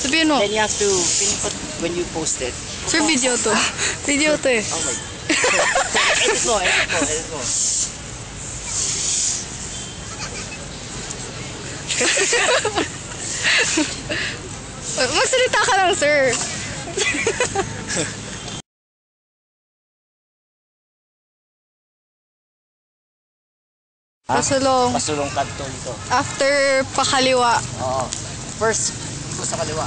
Sabihin mo. Then you have to pinput when you post it. Sir, video to. Video to eh. Oh my God. Edit mo, edit mo. Magsalita ka lang, sir. Pasulong. Pasulong kanto dito. After pakaliwa. Oo. First, iko sa kaliwa.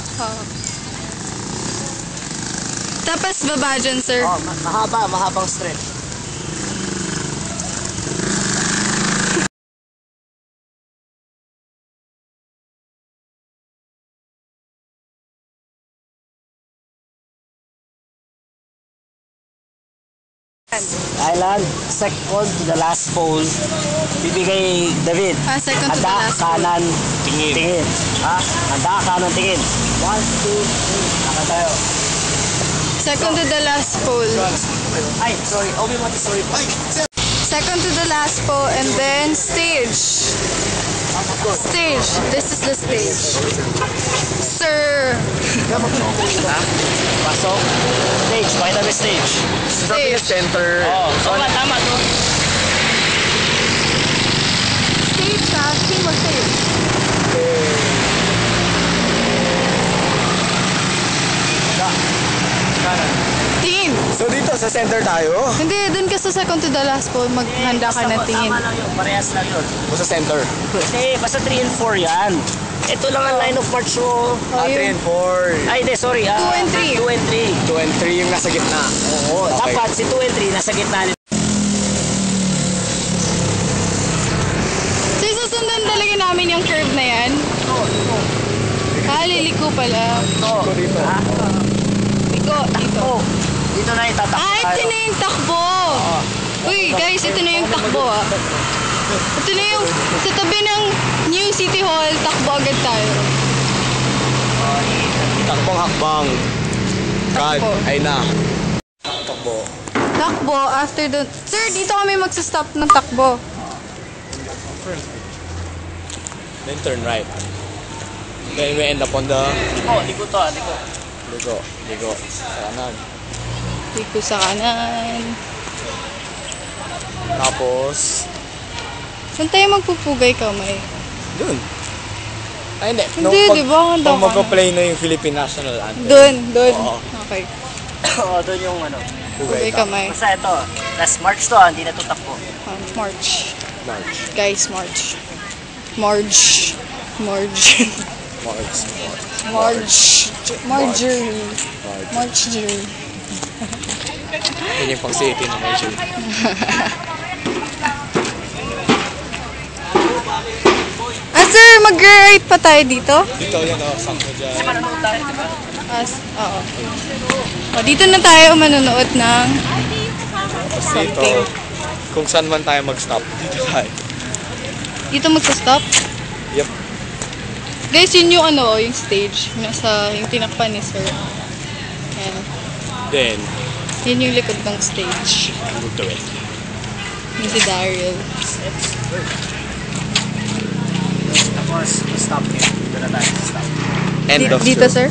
Tapos baba dyan, sir. Oh, mahabang straight. Island, second to the last pole, bibigay David. Second to the last pole. Kanan, tingin. Handa, kanan, tingin. 1, 2, 3. Naka tayo. Second to the last pole. Ay, sorry. Obi-Wan, sorry. Second to the last pole and then stage. Stage. This is the stage. Sir. Pasok. Stage. Pakita mo stage. Stage. Center. Oo. Tama to. Stage ka. King mo stage. Kanan. Tingin. So dito sa center tayo? Hindi, dun ka sa second to the last pole. Maghanda ka ng tingin. Tama lang yun. Parehas lang yun. O sa center? Hindi, basta 3 and 4 yan. Ito lang ang line of march mo. 3 and 4. Ay, hindi, sorry. 2 and 3. 2 and 3. 2 and 3 yung nasa gitna. Oo, Okay. dapat si 2 and 3 nasa gitna nito. So, susundan talaga namin yung curve na yan. Liliko pala. Ito. dito. Ha? Liko, dito. Oh, dito na itatakbo Ito na yung takbo. Uy, guys, ito na yung takbo ah. Ito na yung sa tabi ng New City Hall, takbo agad tayo. Takbong hakbang. God, Takbo. ay na. Takbo. Takbo, after the... Sir, dito kami magsastop ng takbo. Then turn right. Then we end up on the... Liko to, liko. Ligo. Sa kanan. Liko sa kanan. Tapos... Saan tayo magpupugay kamay? Dun. Ay, hindi. Hindi, di ba? Handa Nung ka na. magpa-play na yung Philippine National Anthem. Doon. Oo. Okay. Oo, doon yung ano. Pugay kamay. Basta ito. Last March to, hindi na to takbo. March. March. Guys, March. March. March. March. March. Marjorie. Marjorie. Yan yung pang city na Marjorie. Sir, mag-right pa tayo dito? Dito yan o, sakto dyan. Kasi manonood tayo, di ba? Oo. Dito na tayo manonood ng Tapos dito, something. kung saan man tayo mag-stop, dito tayo. Dito magsa-stop? Yep. Guys, yun yung yung stage. Yung tinakpan ni Sir. Ayan. Then, Yun yung likod ng stage. move to it. Yung si Daryl. Tapos, stop here. Dito na tayo. Stop. End of Dito, show. sir?